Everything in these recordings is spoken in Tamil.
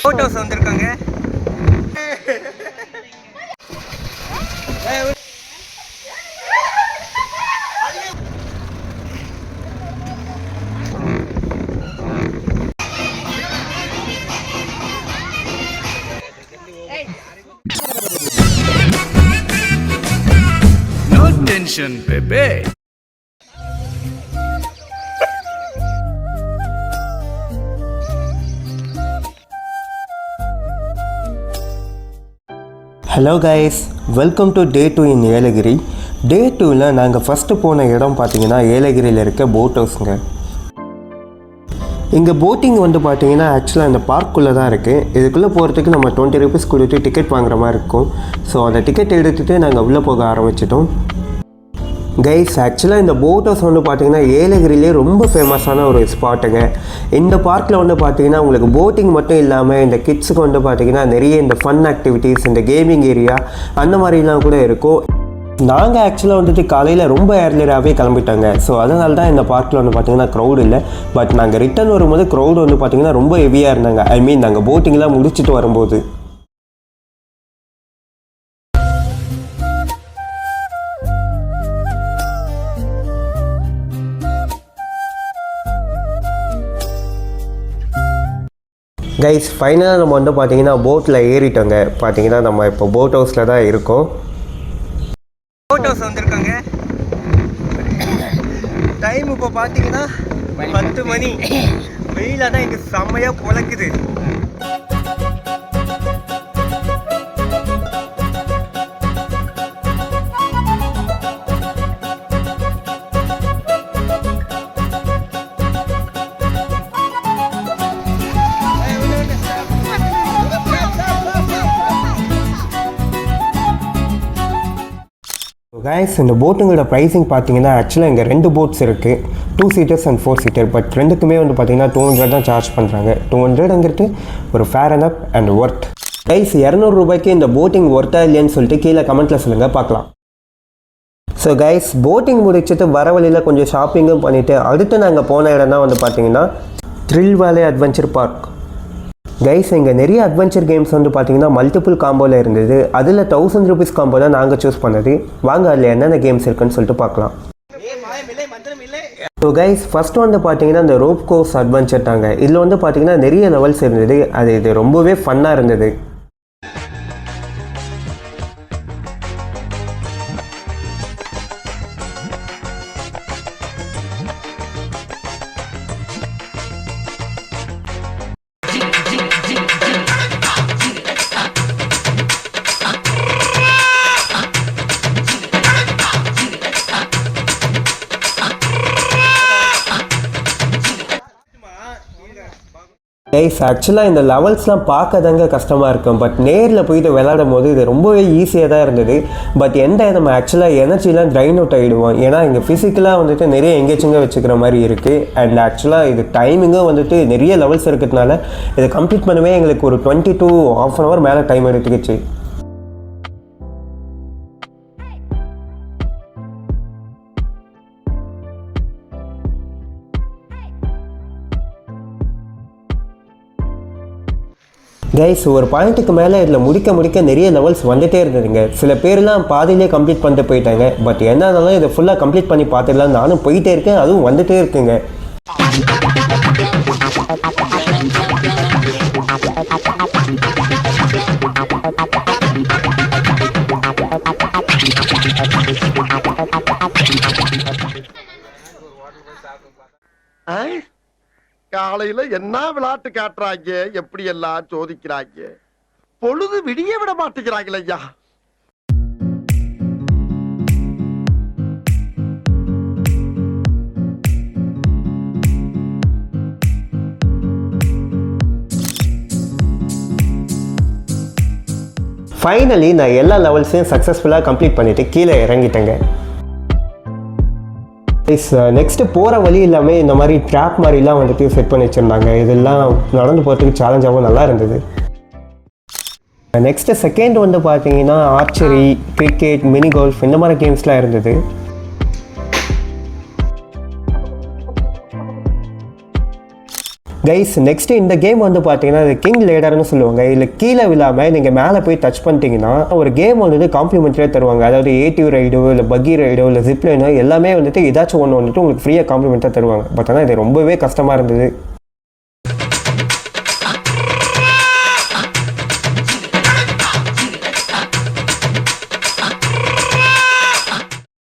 ஃபோட்டோஸ் வந்திருக்காங்க. No tension, baby. Hello guys, welcome to day 2 இன் ஏலகிரி. டே 2ல் நாங்கள் ஃபஸ்ட்டு போன இடம் பார்த்தீங்கன்னா ஏலகிரியில் இருக்க போட் ஹவுஸுங்க. இங்கே போட்டிங் வந்து பார்த்தீங்கன்னா ஆக்சுவலாக இந்த பார்க்குள்ளே தான் இருக்குது. இதுக்குள்ளே போகிறதுக்கு நம்ம 20 rupees கொடுத்து டிக்கெட் வாங்குற மாதிரி இருக்கும். ஸோ அந்த டிக்கெட் எடுத்துகிட்டு நாங்கள் உள்ளே போக ஆரம்பிச்சிட்டோம். கைஸ், ஆக்சுவலாக இந்த போட் ஹவுஸ் வந்து பார்த்திங்கன்னா ஏலகிரிலே ரொம்ப ஃபேமஸான ஒரு ஸ்பாட்டுங்க. இந்த பார்க்கில் வந்து பார்த்திங்கன்னா உங்களுக்கு போட்டிங் மட்டும் இல்லாமல் இந்த கிட்ஸுக்கு வந்து பார்த்திங்கன்னா நிறைய இந்த ஃபன் ஆக்டிவிட்டீஸ், இந்த கேமிங் ஏரியா அந்த மாதிரிலாம் கூட இருக்கும். நாங்கள் ஆக்சுவலாக வந்துட்டு காலையில் ரொம்ப ஏர்லியராகவே கிளம்பிட்டாங்க. ஸோ அதனால தான் இந்த பார்க்கில் வந்து பார்த்திங்கன்னா க்ரௌட் இல்லை. பட் நாங்கள் ரிட்டர்ன் வரும்போது க்ரௌடு வந்து பார்த்திங்கன்னா ரொம்ப ஹெவியாக இருந்தாங்க. ஐ மீன் நாங்கள் போட்டிங்லாம் முடிச்சுட்டு வரும்போது. கைஸ், ஃபைனலாக நம்ம வந்து பார்த்தீங்கன்னா போட்டில் ஏறிட்டோங்க. பார்த்தீங்கன்னா நம்ம இப்போ போட் ஹவுஸில் தான் இருக்கோம். ஃபோட்டோஸ் வந்திருக்காங்க. டைம் இப்போ பார்த்தீங்கன்னா 10 மணி. வெயிலாக தான் இங்கே செம்மையாக பொழக்குது. கைஸ், இந்த போட்டுங்களோட ப்ரைஸிங் பார்த்தீங்கன்னா ஆக்சுவலாக இங்கே 2 போட்ஸ் இருக்குது, 2 seaters and 4 seater. பட் ரெண்டுக்குமே வந்து பார்த்தீங்கன்னா 200 தான் சார்ஜ் பண்ணுறாங்க. 200ங்கிறது ஒரு fair and up and worth. Guys, 200 ரூபாய்க்கு இந்த போட்டிங் ஒர்த்தா இல்லையான்னு சொல்லிட்டு கீழே கமெண்ட்டில் சொல்லுங்கள், பார்க்கலாம். ஸோ கைஸ், போட்டிங் முடிச்சுட்டு வர வழியில் கொஞ்சம் ஷாப்பிங்கும் பண்ணிவிட்டு அடுத்து நாங்கள் போன இடம் தான் வந்து பார்த்தீங்கன்னா த்ரில் வேலி அட்வென்ச்சர் பார்க். கைஸ், இங்கே நிறைய அட்வென்ச்சர் கேம்ஸ் வந்து பார்த்தீங்கன்னா மல்டிபிள் காம்போவில் இருந்தது. அதில் 1000 rupees காம்போ தான் நாங்கள் சூஸ் பண்ணது. வாங்க அதில் என்னென்ன கேம்ஸ் இருக்குன்னு சொல்லிட்டு பார்க்கலாம். ஸோ கைஸ், ஃபஸ்ட்டு வந்து பார்த்தீங்கன்னா இந்த ரோப் கோர்ஸ் அட்வென்ச்சர் தாங்க. இதில் வந்து பார்த்தீங்கன்னா நிறைய லெவல்ஸ் இருந்தது. இது ரொம்பவே ஃபன்னாக இருந்தது. கைஸ், ஆக்சுவலாக இந்த லெவல்ஸ்லாம் பார்க்க தாங்க கஷ்டமாக இருக்கும். பட் நேரில் போயிட்டு விளையாடும் போது இது ரொம்பவே ஈஸியாக தான் இருந்தது. பட் நம்ம ஆக்சுவலாக எனர்ஜிலாம் ட்ரைன் அவுட் ஆகிடுவோம். ஏன்னா இங்கே ஃபிசிக்கலாக வந்துட்டு நிறைய எங்கேஜிங்காக வச்சுக்கிற மாதிரி இருக்குது. அண்ட் ஆக்சுவலாக இது டைமிங்கும் வந்துட்டு நிறைய லெவல்ஸ் இருக்கிறதுனால இதை கம்ப்ளீட் பண்ணவே எங்களுக்கு ஒரு 20 to half an hour மேலே டைம் எடுத்துக்கிச்சு. கைஸ், ஒரு பாயிண்ட்டுக்கு மேலே இதில் முடிக்க நிறைய லெவல்ஸ் வந்துகிட்டே இருந்ததுங்க. சில பேர்லாம் பாதியிலே கம்ப்ளீட் பண்ணிட்டு போயிட்டாங்க. பட் என்னன்னாலும் இதை ஃபுல்லாக கம்ப்ளீட் பண்ணி பார்த்துடலாம். நானும் போயிட்டே இருக்கேன், அதுவும் வந்துகிட்டே இருக்குங்க. காலையில என்ன விளையாட்டு காட்டுறாங்க, எப்படி எல்லாம் சோதிக்கிறாங்க. பொழுது விடிய விட மாட்டேங்கிறாங்களே ஐயா. ஃபைனலி நான் எல்லா லெவல்ஸையும் சக்ஸஸ்ஃபுல்லாக கம்ப்ளீட் பண்ணிவிட்டு கீழே இறங்கிட்டேங்க. நெக்ஸ்ட்டு போகிற வழி எல்லாமே இந்த மாதிரி ட்ராப் மாதிரிலாம் வந்துட்டு செட் பண்ணி வச்சுருந்தாங்க. இதெல்லாம் நடந்து போகிறதுக்கு சேலஞ்சாகவும் நல்லா இருந்தது. நெக்ஸ்ட்டு செகண்ட் வந்து பார்த்தீங்கன்னா ஆர்ச்சரி, கிரிக்கெட், மினி கோல்ஃப் இந்த மாதிரி கேம்ஸ்லாம் இருந்தது. கைஸ் நெக்ஸ்ட்டு இந்த கேம் வந்து பார்த்தீங்கன்னா இது கிங் லேடர்னு சொல்லுவாங்க. இல்லை கீழே விழாமல் நீங்கள் மேலே போய் டச் பண்ணிட்டீங்கன்னா ஒரு கேம் வந்துட்டு காம்ப்ளிமெண்ட்ரியாக தருவாங்க. அதாவது ஏடிவ் ரைடோ இல்லை பக்கி ரைடோ இல்லை ஜிப்லைனோ எல்லாமே வந்துட்டு ஏதாச்சும் ஒன்று வந்துட்டு உங்களுக்கு ஃப்ரீயாக காம்ப்ளிமெண்ட்டாக தருவாங்க. பட் ஆனால் இது ரொம்பவே கஷ்டமாக இருந்தது.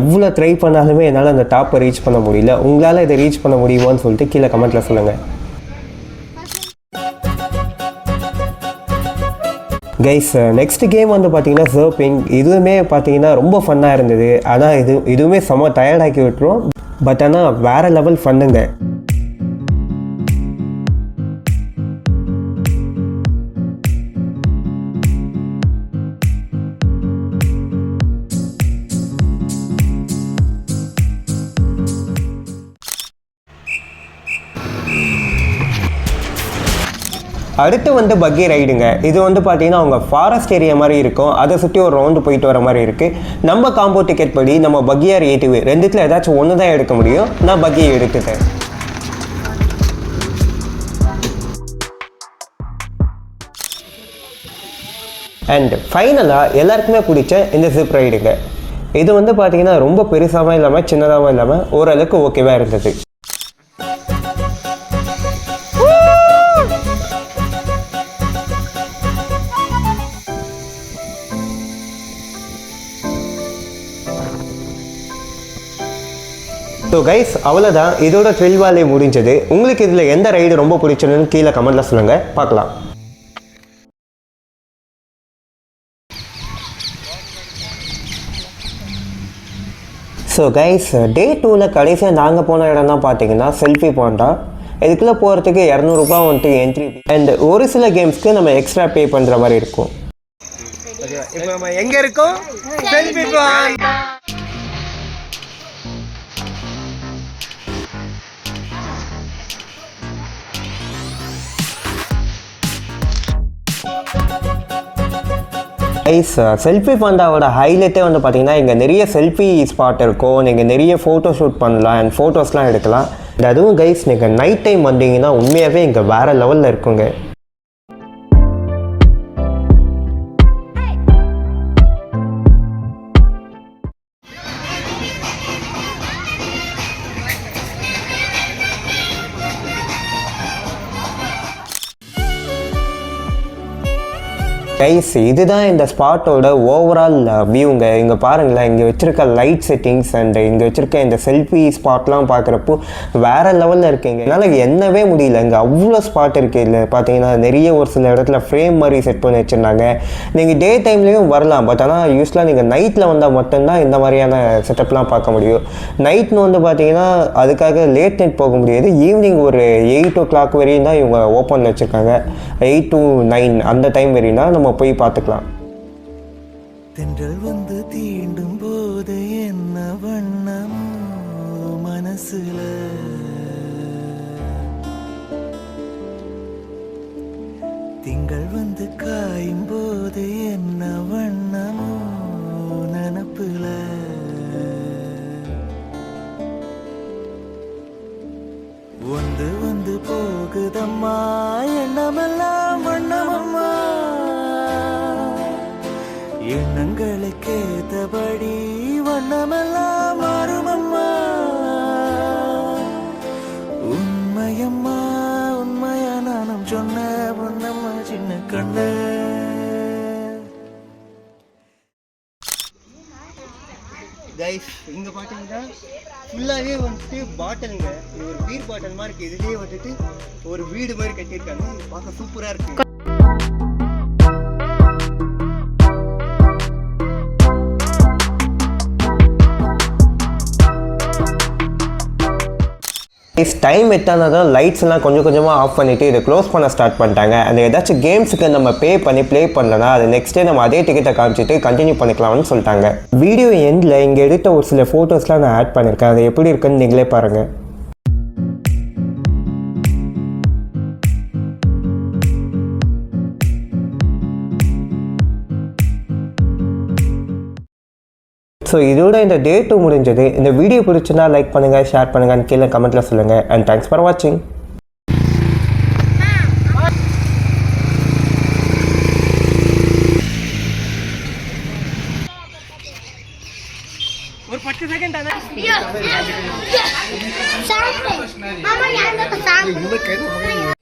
எவ்வளோ ட்ரை பண்ணாலுமே என்னால் அந்த டாப்பை ரீச் பண்ண முடியல. உங்களால் இதை ரீச் பண்ண முடியுமான்னு சொல்லிட்டு கீழே கமெண்ட்டில் சொல்லுங்கள். கைஸ் நெக்ஸ்ட் கேம் வந்து பார்த்தீங்கன்னா சர்ஃபிங். இதுவுமே பார்த்தீங்கன்னா ரொம்ப ஃபன்னாக இருந்தது. ஆனால் இதுவுமே செம்ம டயர்டாக்கி விட்டுரும். பட் ஆனால் வேறு லெவல் ஃபன்னுங்க. அடுத்து வந்து பக்கி ரைடுங்க. இது வந்து பார்த்தீங்கன்னா அவங்க ஃபாரஸ்ட் ஏரியா மாதிரி இருக்கும். அதை சுற்றி ஒரு ரவுண்டு போயிட்டு வர மாதிரி இருக்குது. நம்ம காம்போ டிக்கெட் படி நம்ம பக்கியார் ஏடிவ் ரெண்டுத்தில் ஏதாச்சும் ஒன்று தான் எடுக்க முடியும். நான் பக்கியை எடுத்துட்டேன். அண்ட் ஃபைனலாக எல்லாருக்குமே பிடிச்ச இந்த ஜிப் ரைடுங்க. இது வந்து பார்த்தீங்கன்னா ரொம்ப பெருசாகவும் இல்லாமல் சின்னதாகவும் இல்லாமல் ஓரளவுக்கு ஓகேவாக இருந்தது. ஸோ கைஸ் அவ்வளோதான், இதோட த்ரில் வேலி முடிஞ்சது. உங்களுக்கு இதில் எந்த ரைடு ரொம்ப பிடிச்சதுன்னு கீழே கமெண்ட்டில் சொல்லுங்கள், பார்க்கலாம். ஸோ கைஸ் டே 2ல் கடைசியாக நாங்கள் போன இடம் தான் பார்த்தீங்கன்னா செல்ஃபி பாயிண்டா. இதுக்குள்ளே போகிறதுக்கு 200 ரூபா வந்துட்டு என்ட்ரி. அண்ட் ஒரு சில கேம்ஸ்க்கு நம்ம எக்ஸ்ட்ரா பே பண்ணுற மாதிரி இருக்கும். இப்போ நம்ம எங்கே இருக்கோம்? Selfie point. கைஸ் செல்ஃபி பாண்டாவோட ஹைலைட்டே வந்து பார்த்தீங்கன்னா இங்கே நிறைய செல்ஃபி ஸ்பாட் இருக்கும். நீங்கள் நிறைய ஃபோட்டோ ஷூட் பண்ணலாம் அண்ட் ஃபோட்டோஸ்லாம் எடுக்கலாம். அதுவும் கைஸ் நீங்கள் நைட் டைம் வந்தீங்கன்னா உண்மையாகவே இங்கே வேறு லெவலில் இருக்குங்க. கைஸ் இதுதான் இந்த ஸ்பாட்டோட ஓவரால் வியூங்க. இங்கே பாருங்களேன், இங்கே வச்சுருக்க லைட் செட்டிங்ஸ் அண்ட் இங்கே வச்சுருக்க இந்த செல்ஃபி ஸ்பாட்லாம் பார்க்குறப்போ வேறு லெவலில் இருக்குங்க. என்னால் என்னவே முடியல. இங்கே அவ்வளோ ஸ்பாட் இருக்குது. இல்லை பார்த்தீங்கன்னா நிறைய ஒரு சில இடத்துல ஃப்ரேம் மாதிரி செட் பண்ணி வச்சுருந்தாங்க. நீங்கள் டே டைம்லேயும் வரலாம். பட் ஆனால் யூஸ்வலாக நீங்கள் நைட்டில் வந்தால் மட்டும்தான் இந்த மாதிரியான செட்டப்லாம் பார்க்க முடியும். நைட்னு வந்து பார்த்தீங்கன்னா அதுக்காக லேட் நைட் போக முடியாது. ஈவினிங் ஒரு 8 o'clock வரையும் தான் இவங்க ஓப்பனில் வச்சுருக்காங்க. 8 to 9 அந்த டைம் வரையும் தான் நம்ம போய் பார்த்துக்கலாம். தென்றல் வந்து தீண்டும் போது என்ன வண்ணம் மனசுல, திங்கள் வந்து காயும் போது என்ன வண்ணமோ நனப்புல, வந்து வந்து போகுதம்மா எண்ணமெல்லாம் வண்ணமம்மா, எண்ணங்களுக்கு ஏத்தபடி வண்ணமெல்லாம் மாறுமம்மா, உண்மையம்மா உண்மையா நானும் சொன்ன பொண்ணம்மா சின்ன கண்ண. கைஸ் இங்கே பார்த்தீங்கன்னா ஃபுல்லாகவே வந்துட்டு பாட்டிலுங்க. இது ஒரு பீர் பாட்டில் மாதிரி இருக்குது. இதுலேயே வந்துட்டு ஒரு வீடு மாதிரி கட்டியிருக்காங்க. பார்க்க சூப்பராக இருக்குது. டைம் எட்டானதான் லைட்ஸ் எல்லாம் கொஞ்சம் கொஞ்சமாக ஆஃப் பண்ணிவிட்டு இதை க்ளோஸ் பண்ண ஸ்டார்ட் பண்ணிட்டாங்க. அந்த ஏதாச்சும் கேம்ஸுக்கு நம்ம பே பண்ணி ப்ளே பண்ணலன்னா அது நெக்ஸ்ட் டே நம்ம அதே டிக்கெட்டை காமிச்சிட்டு கண்டினியூ பண்ணிக்கலாம்னு சொல்லிட்டாங்க. வீடியோ எண்டில் இங்கே எடுத்த ஒரு சில ஃபோட்டோஸ்லாம் நான் ஆட் பண்ணியிருக்கேன். அது எப்படி இருக்குன்னு நீங்களே பாருங்கள். ஸோ இதோட இந்த டே 2 முடிஞ்சது. இந்த வீடியோ பிடிச்சிருந்தா லைக் பண்ணுங்கள், ஷேர் பண்ணுங்கன்னு கீழே கமெண்ட்டில் சொல்லுங்கள். அண்ட் தேங்க்ஸ் ஃபார் வாட்சிங். ஒரு 10 செகண்ட் ஆனா சாப்பிடு மாமா யாருக்கு சாப்பிடு